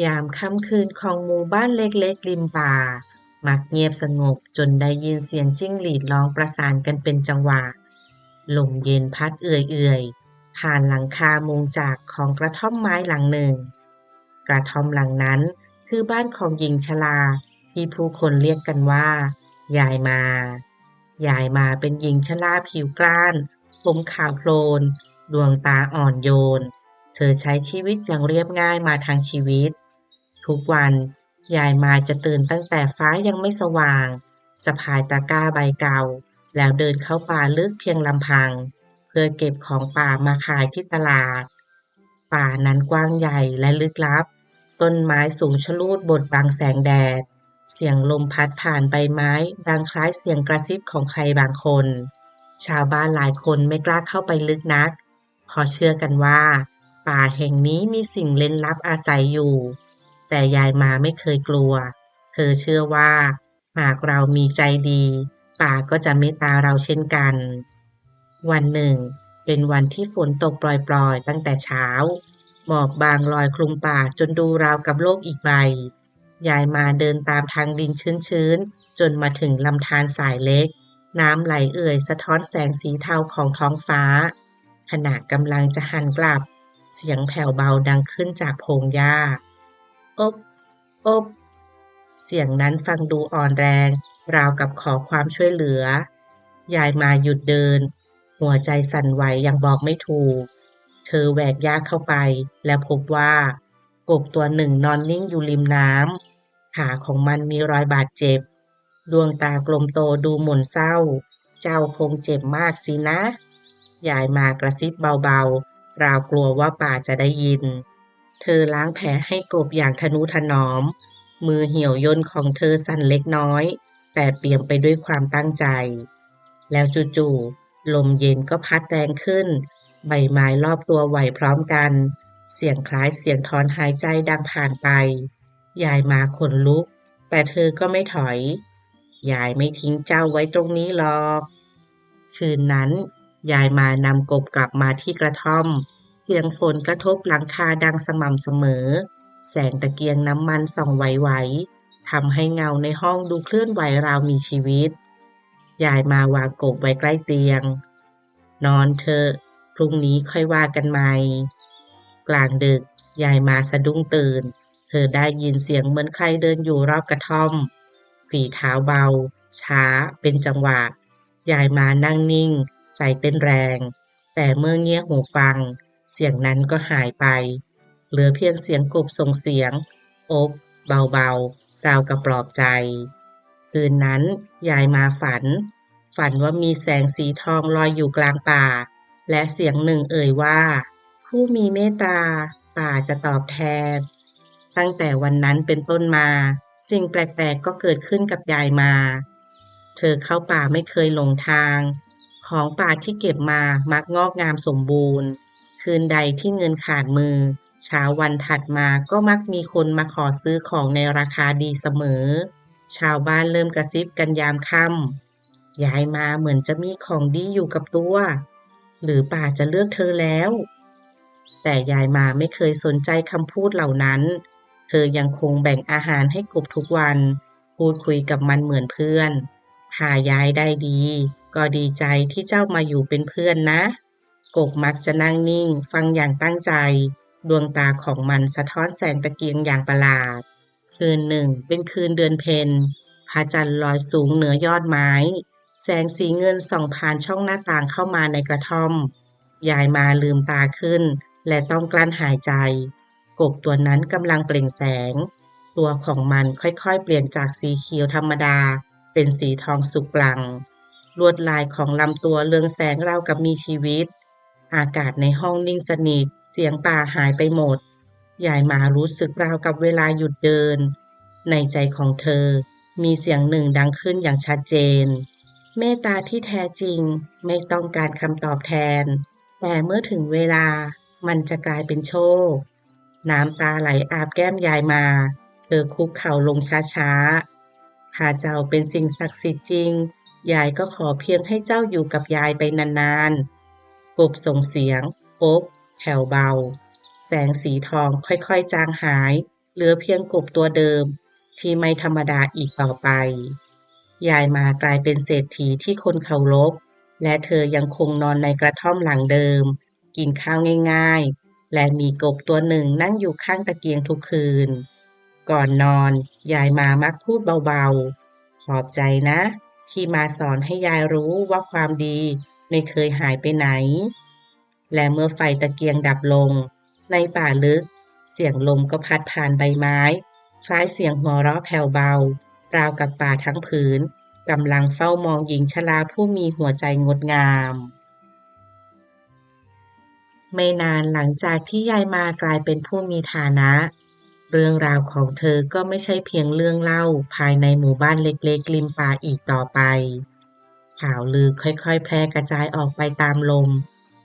ยามค่ำคืนของหมู่บ้านเล็กๆริมป่ามักเงียบสงบจนได้ยินเสียงจิ้งหรีดร้องประสานกันเป็นจังหวะลมเย็นพัดเอื่อยๆผ่านหลังคามุงจากของกระท่อมไม้หลังหนึ่งกระท่อมหลังนั้นคือบ้านของหญิงชราที่ผู้คนเรียกกันว่ายายมายายมาเป็นหญิงชราผิวกร้านผมขาวโพลนดวงตาอ่อนโยน เธอใช้ชีวิตอย่างเรียบง่ายมาทั้งชีวิตทุกวันยายมาจะตื่นตั้งแต่ฟ้ายังไม่สว่างสะพายตะกร้าใบเก่าแล้วเดินเข้าป่าลึกเพียงลำพังเพื่อเก็บของป่ามาขายที่ตลาดป่านั้นกว้างใหญ่และลึกลับต้นไม้สูงชะลูดบดบังแสงแดดเสียงลมพัดผ่านใบไม้ดังคล้ายเสียงกระซิบของใครบางคนชาวบ้านหลายคนไม่กล้าเข้าไปลึกนักเพราะเชื่อกันว่า ป่าแห่งนี้มีสิ่งลึกลับอาศัยอยู่ แต่ยายมาไม่เคยกลัว เธอเชื่อว่าหากเรามีใจดีป่าก็จะเมตตาเราเช่นกัน วันหนึ่งเป็นวันที่ฝนตกปล่อยๆตั้งแต่เช้าหมอกบางลอยคลุมป่าจนดูราวกับโลกอีกใบยายมาเดินตามทางดินชื้นๆจนมาถึงลำธารสายเล็กน้ำไหลเอื่อยสะท้อนแสงสีเทาของท้องฟ้าขณะกำลังจะหันกลับเสียงแผ่วเบาดังขึ้นจากพงหญ้าอบอบเสียงนั้นฟังดูอ่อนแรงราวกับขอความช่วยเหลือยายมาหยุดเดิน หัวใจสั่นไหวอย่างบอกไม่ถูก เธอแหวกหญ้าเข้าไปและพบว่ากบตัวหนึ่งนอนนิ่งอยู่ริมน้ำขาของมันมีรอยบาดเจ็บดวงตากลมโตดูหม่นเศร้าเจ้าคงเจ็บมากสินะยายมากระซิบเบาๆราวกลัวว่าป่าจะได้ยินเธอล้างแผลให้กบอย่างทนุถนอมมือเหี่ยวย่นของเธอสั่นเล็กน้อยแต่เปี่ยมไปด้วยความตั้งใจแล้วจู่ๆ ลมเย็นก็พัดแรงขึ้น ใบไม้รอบตัวไหวพร้อมกัน เสียงคล้ายเสียงถอนหายใจดังผ่านไป ยายมาขนลุก แต่เธอก็ไม่ถอย ยายไม่ทิ้งเจ้าไว้ตรงนี้หรอก คืนนั้นยายมานำกบกลับมาที่กระท่อม เสียงฝนกระทบหลังคาดังสม่ำเสมอ แสงตะเกียงน้ำมันส่องไหวๆทำให้เงาในห้องดูเคลื่อนไหวราวมีชีวิต ยายมาวางกบไว้ใกล้เตียง นอนเถอะพรุ่งนี้ค่อยว่ากันใหม่กลางดึกยายมาสะดุ้งตื่นเธอได้ยินเสียงเหมือนใครเดินอยู่รอบกระท่อมฝีเท้าเบาช้าเป็นจังหวะยายมานั่งนิ่งใจเต้นแรงแต่เมื่อเงี่ยหูฟังเสียงนั้นก็หายไปเหลือเพียงเสียงกบส่งเสียงอบเบาๆราวกับปลอบใจคืนนั้นยายมาฝันว่ามีแสงสีทองลอยอยู่กลางป่าและเสียงหนึ่งเอ่ยว่าผู้มีเมตตาป่าจะตอบแทนตั้งแต่วันนั้นเป็นต้นมาสิ่งแปลกๆก็เกิดขึ้นกับยายมาเธอเข้าป่าไม่เคยหลงทางของป่าที่เก็บมามักงอกงามสมบูรณ์คืนใดที่เงินขาดมือเช้าวันถัดมาก็มักมีคนมาขอซื้อของในราคาดีเสมอชาวบ้านเริ่มกระซิบกันยามค่ำ ยายมาเหมือนจะมีของดีอยู่กับตัวหรือป่าจะเลือกเธอแล้วแต่ยายมาไม่เคยสนใจคำพูดเหล่านั้นเธอยังคงแบ่งอาหารให้กบทุกวันพูดคุยกับมันเหมือนเพื่อนถ้ายายได้ดีก็ดีใจที่เจ้ามาอยู่เป็นเพื่อนนะกบมักจะนั่งนิ่งฟังอย่างตั้งใจดวงตาของมันสะท้อนแสงตะเกียงอย่างประหลาดคืนหนึ่งเป็นคืนเดือนเพ็ญพระจันทร์ลอยสูงเหนือยอดไม้ แสงสีเงินส่องผ่านช่องหน้าต่างเข้ามาในกระท่อมยายมาลืมตาขึ้นและต้องกลั้นหายใจกบตัวนั้นกำลังเปล่งแสงตัวของมันค่อยๆเปลี่ยนจากสีเขียวธรรมดาเป็นสีทองสุกปลั่งลวดลายของลำตัวเรืองแสงราวกับมีชีวิตอากาศในห้องนิ่งสนิทเสียงป่าหายไปหมดยายมารู้สึกราวกับเวลาหยุดเดินในใจของเธอมีเสียงหนึ่งดังขึ้นอย่างชัดเจน เมตตาที่แท้จริงไม่ต้องการคำตอบแทนแต่เมื่อถึงเวลามันจะกลายเป็นโชคน้ำตาไหลอาบแก้มยายมาเธอคุกเข่าลงช้าๆถ้าเจ้าเป็นสิ่งศักดิ์สิทธิ์จริงยายก็ขอเพียงให้เจ้าอยู่กับยายไปนานๆกบส่งเสียงโอ๊กแผ่วเบาแสงสีทองค่อยๆจางหาย เหลือเพียงกบตัวเดิมที่ไม่ธรรมดาอีกต่อไปยายมากลายเป็นเศรษฐีที่คนเคารพและเธอยังคงนอนในกระท่อมหลังเดิมกินข้าวง่ายๆและมีกบตัวหนึ่งนั่งอยู่ข้างตะเกียงทุกคืนก่อนนอนยายมามักพูดเบาๆขอบใจนะที่มาสอนให้ยายรู้ว่าความดีไม่เคยหายไปไหนและเมื่อไฟตะเกียงดับลงในป่าลึกเสียงลมก็พัดผ่านใบไม้คล้ายเสียงหัวเราะแผ่วเบาราวกับป่าทั้งผืนกำลังเฝ้ามองหญิงชราผู้มีหัวใจงดงามไม่นานหลังจากที่ยายมากลายเป็นผู้มีฐานะเรื่องราวของเธอก็ไม่ใช่เพียงเรื่องเล่าภายในหมู่บ้านเล็กๆริมป่าอีกต่อไปข่าวลือค่อยๆแพร่กระจายออกไปตามลม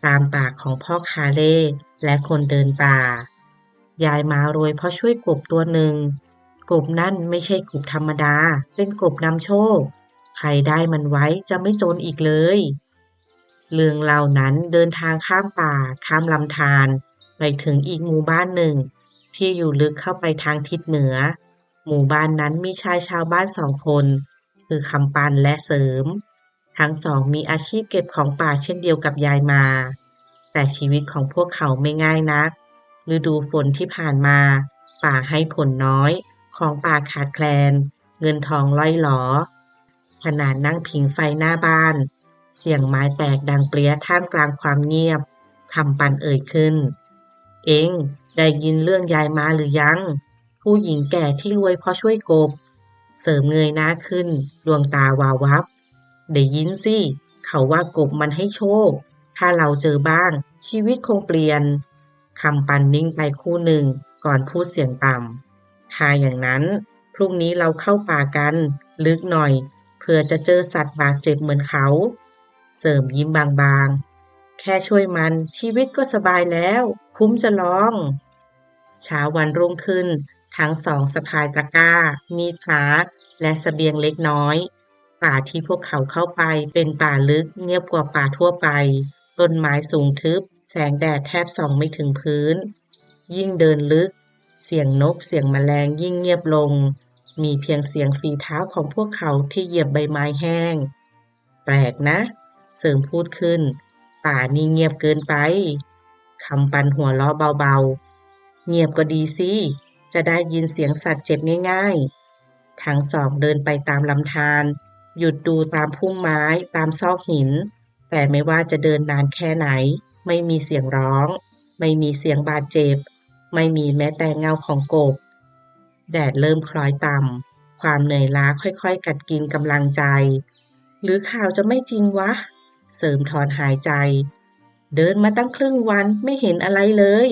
ตามปากของพ่อค้าเล่และคนเดินป่ายายมารวยเพราะช่วยกบตัวหนึ่งกบนั่นไม่ใช่กบธรรมดาเป็นกบนำโชคใครได้มันไว้จะไม่จนอีกเลยเรื่องเล่านั้นเดินทางข้ามป่าข้ามลำธารไปถึงอีกหมู่บ้านหนึ่งที่อยู่ลึกเข้าไปทางทิศเหนือหมู่บ้านนั้นมีชายชาวบ้าน2 คนคือคำปันและเสริมทั้งสองมีอาชีพเก็บของป่าเช่นเดียวกับยายมาแต่ชีวิตของพวกเขาไม่ง่ายนักฤดูฝนที่ผ่านมาป่าให้ผลน้อยของป่าขาดแคลนเงินทองล่อยหลอขนาดนั่งผิงไฟหน้าบ้านเสียงไม้แตกดังเปรี้ยท่ามกลางความเงียบคำปันเอ่ยขึ้นเอ็งได้ยินเรื่องยายมาหรือยังผู้หญิงแก่ที่รวยเพราะช่วยกบเสริมเงยหน้าขึ้นดวงตาวาววับได้ยินสิเขาว่ากบมันให้โชคถ้าเราเจอบ้างชีวิตคงเปลี่ยนคำปันนิ่งไปครู่หนึ่งก่อนพูดเสียงต่ำถ้าอย่างนั้นพรุ่งนี้เราเข้าป่ากันลึกหน่อยเผื่อจะเจอสัตว์บาดเจ็บเหมือนเขาเสริมยิ้มบางๆแค่ช่วยมันชีวิตก็สบายแล้วคุ้มจะลองเช้าวันรุ่งขึ้นทั้งสองสะพายตะกร้ามีดพระและเสบียงเล็กน้อยป่าที่พวกเขาเข้าไปเป็นป่าลึกเงียบกว่าป่าทั่วไปต้นไม้สูงทึบแสงแดดแทบส่องไม่ถึงพื้นยิ่งเดินลึกเสียงนกเสียงแมลงยิ่งเงียบลงมีเพียงเสียงฝีเท้าของพวกเขาที่เหยียบใบไม้แห้งแปลกนะเสริมพูดขึ้นป่านี่เงียบเกินไปคำปันหัวเราะเบาๆเงียบก็ดีสิจะได้ยินเสียงสัตว์เจ็บง่ายๆทั้งสองเดินไปตามลำธารหยุดดูตามพุ่มไม้ตามซอกหินแต่ไม่ว่าจะเดินนานแค่ไหนไม่มีเสียงร้องไม่มีเสียงบาดเจ็บไม่มีแม้แต่เงาของกบแดดเริ่มคล้อยต่ำความเหนื่อยล้าค่อยๆกัดกินกำลังใจหรือข่าวจะไม่จริงวะเสริมถอนหายใจเดินมาตั้งครึ่งวันไม่เห็นอะไรเลย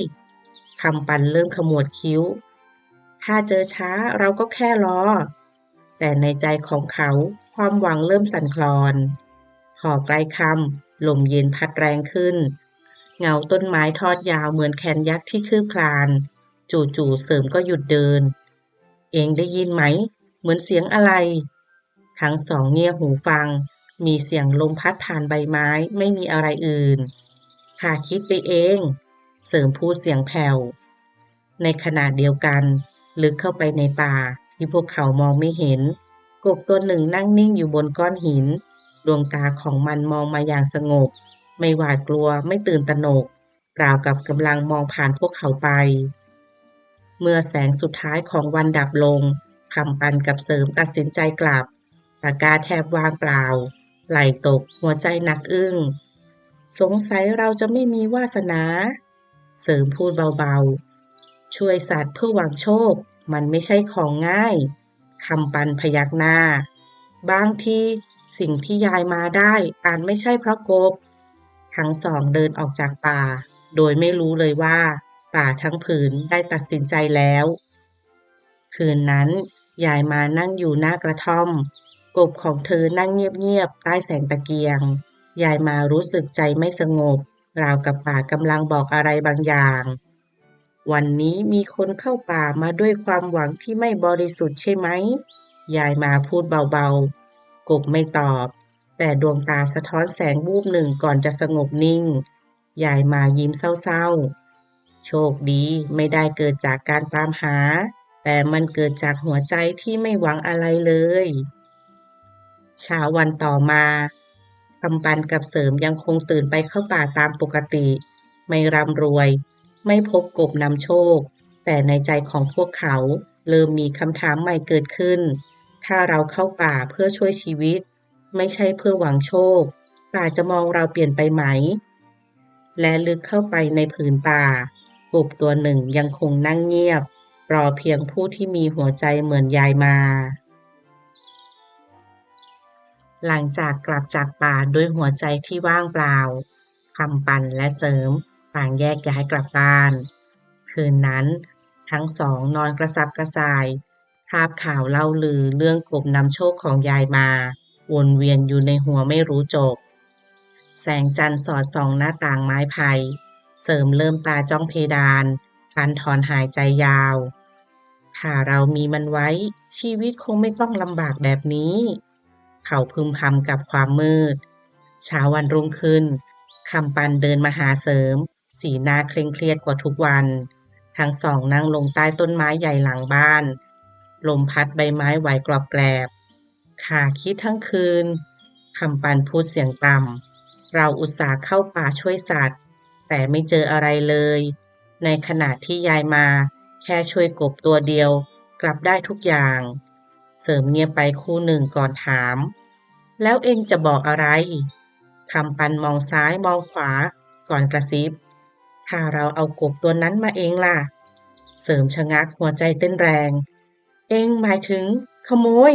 คำปันเริ่มขมวดคิ้วถ้าเจอช้าเราก็แค่รอแต่ในใจของเขาความหวังเริ่มสั่นคลอนพอใกล้ค่ำลมเย็นพัดแรงขึ้นเงาต้นไม้ทอดยาวเหมือนแขนยักษ์ที่คืบคลานจู่ๆเสริมก็หยุดเดินเองได้ยินไหมเหมือนเสียงอะไรทั้งสองเงี่ยหูฟังมีเสียงลมพัดผ่านใบไม้ไม่มีอะไรอื่นข้าคิดไปเองเสริมพูดเสียงแผ่วในขณะเดียวกันลึกเข้าไปในป่าที่พวกเขามองไม่เห็นกบตัวหนึ่งนั่งนิ่งอยู่บนก้อนหินดวงตาของมันมองมาอย่างสงบไม่หวาดกลัวไม่ตื่นตระหนกราวกับกำลังมองผ่านพวกเขาไปเมื่อแสงสุดท้ายของวันดับลงคำปันกับเสริมตัดสินใจกลับตะกร้าแทบว่างเปล่าไหล่ตกหัวใจหนักอึ้งสงสัยเราจะไม่มีวาสนาเสริมพูดเบาๆช่วยสัตว์เพื่อหวังโชคมันไม่ใช่ของง่ายคำปันพยักหน้าบางทีสิ่งที่ยายมาได้อาจไม่ใช่เพราะกบทั้งสองเดินออกจากป่าโดยไม่รู้เลยว่าป่าทั้งผืนได้ตัดสินใจแล้วคืนนั้นยายมานั่งอยู่หน้ากระท่อมกบของเธอนั่งเงียบๆใต้แสงตะเกียงยายมารู้สึกใจไม่สงบราวกับป่ากำลังบอกอะไรบางอย่างวันนี้มีคนเข้าป่ามาด้วยความหวังที่ไม่บริสุทธิ์ใช่ไหมยายมาพูดเบาๆกบไม่ตอบแต่ดวงตาสะท้อนแสงวูบหนึ่งก่อนจะสงบนิ่งยายมายิ้มเศร้าๆโชคดีไม่ได้เกิดจากการตามหา แต่มันเกิดจากหัวใจที่ไม่หวังอะไรเลยเช้าวันต่อมาคำปันกับเสริมยังคงตื่นไปเข้าป่าตามปกติไม่ร่ำรวยไม่พบกบนำโชคแต่ในใจของพวกเขาเริ่มมีคำถามใหม่เกิดขึ้นถ้าเราเข้าป่าเพื่อช่วยชีวิตไม่ใช่เพื่อหวังโชคป่าจะมองเราเปลี่ยนไปไหมและลึกเข้าไปในผืนป่ากบตัวหนึ่งยังคงนั่งเงียบรอเพียงผู้ที่มีหัวใจเหมือนยายมา หลังจากกลับจากป่าด้วยหัวใจที่ว่างเปล่าคำปันและเสริมต่างแยกย้ายกลับบ้านคืนนั้นทั้งสองนอนกระสับกระส่ายภาพข่าวเล่าลือเรื่องกบนำโชคของยายมาวนเวียนอยู่ในหัวไม่รู้จบแสงจันทร์สอดส่องหน้าต่างไม้ไผ่เสริมเริ่มตาจ้องเพดานคันถอนหายใจยาวถ้าเรามีมันไว้ชีวิตคงไม่ต้องลำบากแบบนี้ เขาพึมพำกับความมืดเช้าวันรุ่งขึ้นคำปันเดินมาหาเสริมสีหน้าเคร่งเครียดกว่าทุกวันทั้งสองนั่งลงใต้ต้นไม้ใหญ่หลังบ้านลมพัดใบไม้ไหวกรอบแกรบข้าคิดทั้งคืนคำปันพูดเสียงต่ำเราอุตส่าห์เข้าป่าช่วยสัตว์แต่ไม่เจออะไรเลยในขณะที่ยายมาแค่ช่วยกบตัวเดียวกลับได้ทุกอย่าง เสริมเงียบไปครู่หนึ่งก่อนถามแล้วเองจะบอกอะไรคำปันมองซ้ายมองขวาก่อนกระซิบถ้าเราเอากบตัวนั้นมาเองล่ะเสริมชะงักหัวใจเต้นแรงเองหมายถึงขโมย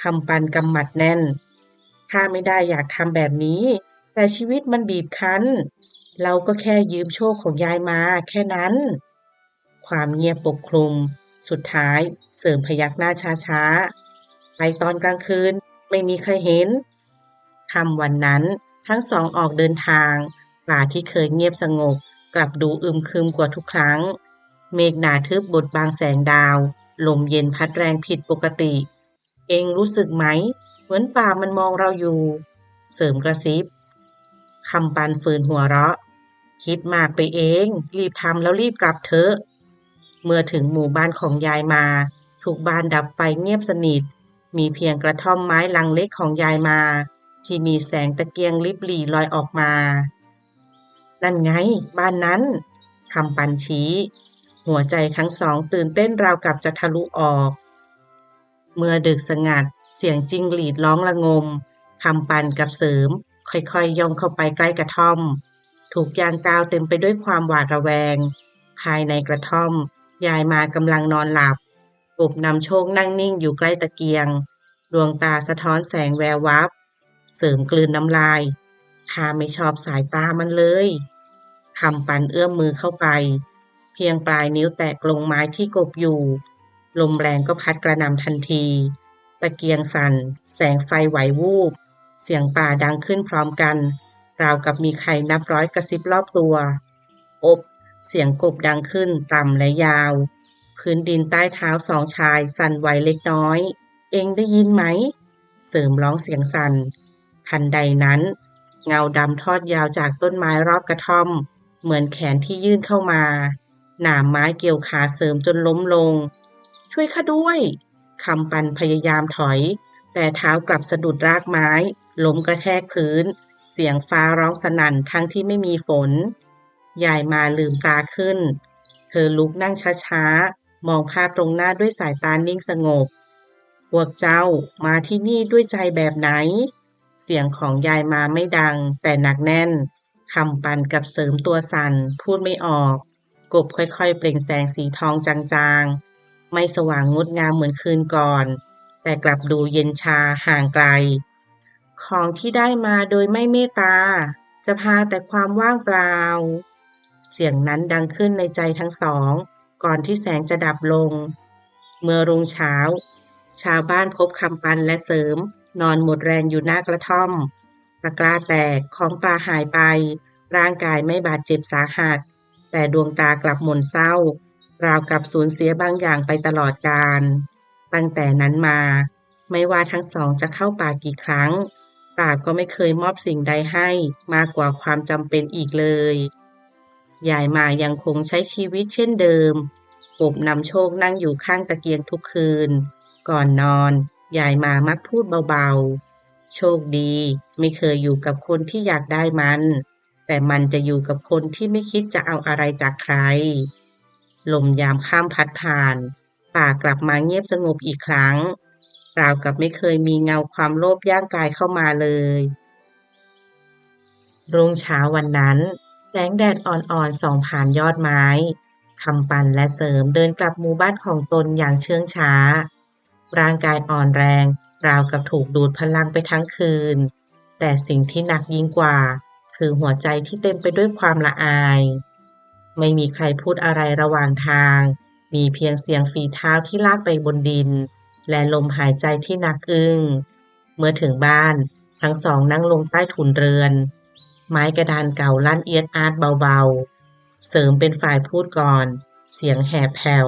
คำปันกำหมัดแน่นถ้าไม่ได้อยากทำแบบนี้แต่ชีวิตมันบีบคั้นเราก็แค่ยืมโชคของยายมาแค่นั้นความเงียบปกคลุม สุดท้ายเสริมพยักหน้าช้าๆไปตอนกลางคืนไม่มีใครเห็นค่ำวันนั้นทั้งสองออกเดินทางป่าที่เคยเงียบสงบกลับดูอึมครึมกว่าทุกครั้งเมฆหนาทึบบดบังแสงดาวลมเย็นพัดแรงผิดปกติเองรู้สึกไหมเหมือนป่ามันมองเราอยู่เสริมกระซิบคำปันฝืนหัวเราะคิดมากไปเองรีบทำแล้วรีบกลับเถอะ เมื่อถึงหมู่บ้านของยายมาทุกบ้านดับไฟเงียบสนิทมีเพียงกระท่อมไม้หลังเล็กของยายมาที่มีแสงตะเกียงลิบหรี่ลอยออกมานั่นไงบ้านนั้นคำปันชี้หัวใจทั้งสองตื่นเต้นราวกับจะทะลุออกเมื่อดึกสงัดเสียงจิ้งหรีดร้องระงมคำปันกับเสริมค่อยๆย่องเข้าไปใกล้กระท่อมถูกยางกาวเต็มไปด้วยความหวาดระแวงภายในกระท่อม ยายมากำลังนอนหลับกบนำโชคนั่งนิ่งอยู่ใกล้ตะเกียงดวงตาสะท้อนแสงแวววับเสริมกลืนน้ำลายข้าไม่ชอบสายตามันเลยคำปันเอื้อมมือเข้าไปเพียงปลายนิ้วแตะลงไม้ที่กบอยู่ลมแรงก็พัดกระหน่ำทันทีตะเกียงสั่นแสงไฟไหววูบเสียงป่าดังขึ้นพร้อมกันราวกับมีใครนับร้อยกระซิบรอบตัวอบ เสียงกบดังขึ้นต่ำและยาวพื้นดินใต้เท้าสองชายสั่นไหวเล็กน้อยเองได้ยินไหมเสริมร้องเสียงสั่นทันใดนั้นเงาดำทอดยาวจากต้นไม้รอบกระท่อมเหมือนแขนที่ยื่นเข้ามาหนามไม้เกี่ยวขาเสริมจนล้มลงช่วยข้าด้วยคำปันพยายามถอยแต่เท้ากลับสะดุดรากไม้ล้มกระแทกพื้นเสียงฟ้าร้องสนั่นทั้งที่ไม่มีฝน ยายมาลืมตาขึ้น เธอลุกนั่งช้าๆ มองภาพตรงหน้าด้วยสายตานิ่งสงบ พวกเจ้ามาที่นี่ด้วยใจแบบไหน เสียงของยายมาไม่ดังแต่หนักแน่น คำปันกับเสริมตัวสั่นพูดไม่ออก กบค่อยๆเปล่งแสงสีทองจางๆ ไม่สว่างงดงามเหมือนคืนก่อน แต่กลับดูเย็นชาห่างไกล ของที่ได้มาโดยไม่เมตตาจะพาแต่ความว่างเปล่า เสียงนั้นดังขึ้นในใจทั้งสองก่อนที่แสงจะดับลงเมื่อรุ่งเช้าชาวบ้านพบคำปันและเสริมนอนหมดแรงอยู่หน้ากระท่อมตะกร้าแตกของป่าหายไปร่างกายไม่บาดเจ็บสาหัสแต่ดวงตากลับหม่นเศร้าราวกับสูญเสียบางอย่างไปตลอดกาลตั้งแต่นั้นมาไม่ว่าทั้งสองจะเข้าป่ากี่ครั้งป่าก็ไม่เคยมอบสิ่งใดให้มากกว่าความจำเป็นอีกเลย ยายมายังคงใช้ชีวิตเช่นเดิม กบนำโชคนั่งอยู่ข้างตะเกียงทุกคืนก่อนนอนยายมามักพูดเบาๆโชคดีไม่เคยอยู่กับคนที่อยากได้มันแต่มันจะอยู่กับคนที่ไม่คิดจะเอาอะไรจากใครลมยามค่ำพัดผ่านป่ากลับมาเงียบสงบอีกครั้งราวกับไม่เคยมีเงาความโลภย่างกายเข้ามาเลยรุ่งเช้าวันนั้นแสงแดดอ่อนๆส่องผ่านยอดไม้คำปันและเสริมเดินกลับหมู่บ้านของตนอย่างเชื่องช้าร่างกายอ่อนแรงราวกับถูกดูดพลังไปทั้งคืนแต่สิ่งที่หนักยิ่งกว่าคือหัวใจที่เต็มไปด้วยความละอายไม่มีใครพูดอะไรระหว่างทางมีเพียงเสียงฝีเท้าที่ลากไปบนดินและลมหายใจที่หนักอึ้งเมื่อถึงบ้านทั้งสองนั่งลงใต้ถุนเรือน ไม้กระดานเก่าลั่นเอียดอาร์ตเบาๆเสริมเป็นฝ่ายพูดก่อนเสียงแหบแผ่ว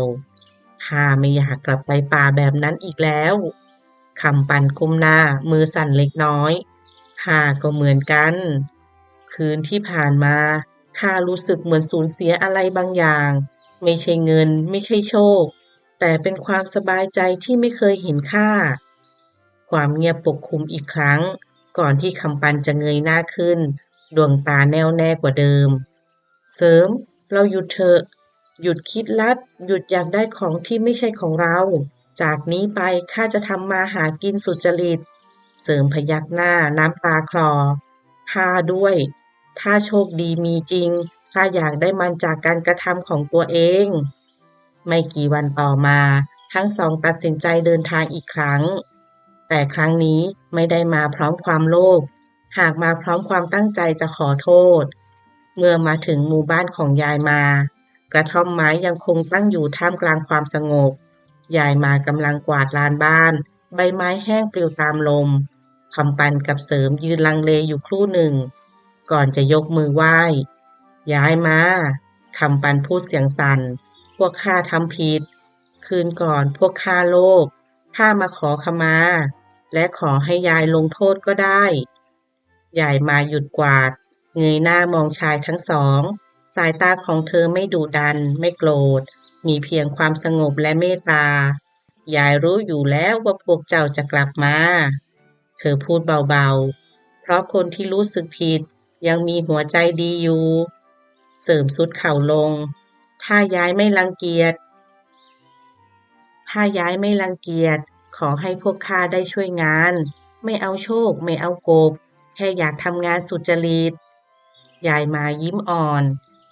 ข้าไม่อยากกลับไปป่าแบบนั้นอีกแล้วคำปันก้มหน้ามือสั่นเล็กน้อยข้าก็เหมือนกันคืนที่ผ่านมาข้ารู้สึกเหมือนสูญเสียอะไรบางอย่างไม่ใช่เงินไม่ใช่โชคแต่เป็นความสบายใจที่ไม่เคยเห็นค่าความเงียบปกคลุมอีกครั้งก่อนที่คำปันจะเงยหน้าขึ้น ดวงตาแน่วแน่กว่าเดิมเสริมเราหยุดเถอะหยุดคิดลัดหยุดอยากได้ของที่ไม่ใช่ของเราจากนี้ไปข้าจะทำมาหากินสุจริตเสริมพยักหน้าน้ำตาคลอข้าด้วยถ้าโชคดีมีจริงข้าอยากได้มันจากการกระทำของตัวเองไม่กี่วันต่อมาทั้งสองตัดสินใจเดินทางอีกครั้งแต่ครั้งนี้ไม่ได้มาพร้อมความโลภ หากมาพร้อมความตั้งใจจะขอโทษ เมื่อมาถึงหมู่บ้านของยายมากระท่อมไม้ยังคงตั้งอยู่ท่ามกลางความสงบยายมากำลังกวาดลานบ้านใบไม้แห้งปลิวตามลมคำปันกับเสริมยืนลังเลอยู่ครู่หนึ่งก่อนจะยกมือไหว้ยายมาคำปันพูดเสียงสั่นพวกข้าทำผิดคืนก่อนพวกข้าโลภข้ามาขอขมาและขอให้ยายลงโทษก็ได้ ยายมาหยุดกวาดเงยหน้ามองชายทั้งสองสายตาของเธอไม่ดุดันไม่โกรธมีเพียงความสงบและเมตตายายรู้อยู่แล้วว่าพวกเจ้าจะกลับมาเธอพูดเบาๆเพราะคนที่รู้สึกผิดยังมีหัวใจดีอยู่เสริมสุดเข่าลงถ้ายายไม่รังเกียจ ถ้าย้ายไม่รังเกียจขอให้พวกข้าได้ช่วยงานไม่เอาโชคไม่เอาโกบแค่อยากทำงานสุจริตยายมายิ้มอ่อน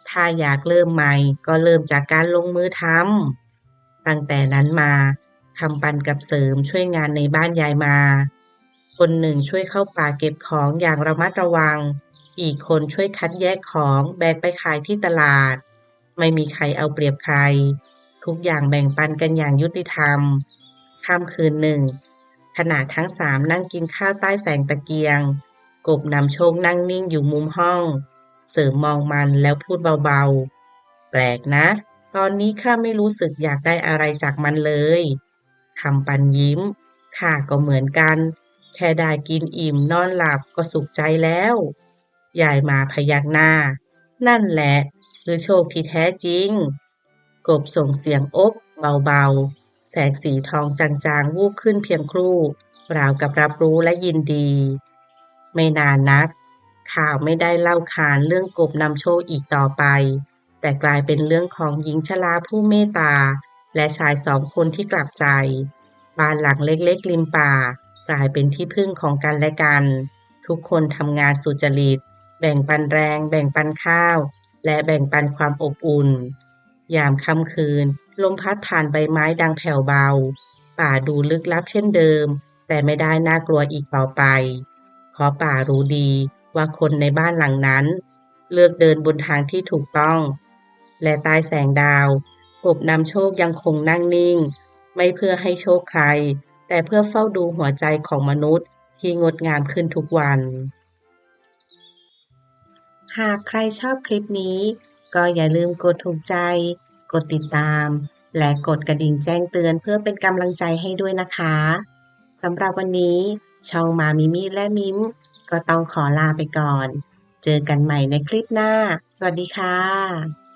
ถ้าอยากเริ่มใหม่ก็เริ่มจากการลงมือทำตั้งแต่นั้นมาคำปันกับเสริมช่วยงานในบ้านยายมาคนหนึ่งช่วยเข้าป่าเก็บของอย่างระมัดระวังอีกคนช่วยคัดแยกของแบกไปขายที่ตลาดไม่มีใครเอาเปรียบใคร ทุกอย่างแบ่งปันกันอย่างยุติธรรมค่ำคืนหนึ่งขณะทั้งสามนั่งกินข้าวใต้แสงตะเกียงกบนำโชคนั่งนิ่งอยู่มุมห้องเสริมมองมันแล้วพูดเบาๆแปลกนะตอนนี้ข้าไม่รู้สึกอยากได้อะไรจากมันเลยคำปันยิ้มข้าก็เหมือนกันแค่ได้กินอิ่มนอนหลับก็สุขใจแล้วยายมาพยักหน้านั่นแหละคือโชคที่แท้จริง กบส่งเสียงโอ๊กเบาๆแสงสีทองจางๆวูบขึ้นเพียงครู่ราวกับรับรู้และยินดีไม่นานนักข่าวไม่ได้เล่าขานเรื่องกบนำโชคอีกต่อไปแต่กลายเป็นเรื่องของหญิงชราผู้เมตตาและชายสองคนที่กลับใจบ้านหลังเล็กๆริมป่ากลายเป็นที่พึ่งของกันและกันทุกคนทำงานสุจริตแบ่งปันแรงแบ่งปันข้าวและแบ่งปันความอบอุ่น ยามค่ำคืนลมพัดผ่านใบไม้ดังแผ่วเบาป่าดูลึกลับเช่นเดิมแต่ไม่ได้น่ากลัวอีกต่อไปเพราะป่ารู้ดีว่าคนในบ้านหลังนั้นเลือกเดินบนทางที่ถูกต้องและใต้แสงดาวกบนำโชคยังคงนั่งนิ่งไม่เพื่อให้โชคใครแต่เพื่อเฝ้าดูหัวใจของมนุษย์ที่งดงามขึ้นทุกวันหากใครชอบคลิปนี้ก็อย่าลืมกดถูกใจ กดติดตามและกดกระดิ่งแจ้งเตือนเพื่อเป็นกำลังใจให้ด้วยนะคะสำหรับวันนี้ช่องมามิมิและมิมก็ต้องขอลาไปก่อนเจอกันใหม่ในคลิปหน้าสวัสดีค่ะ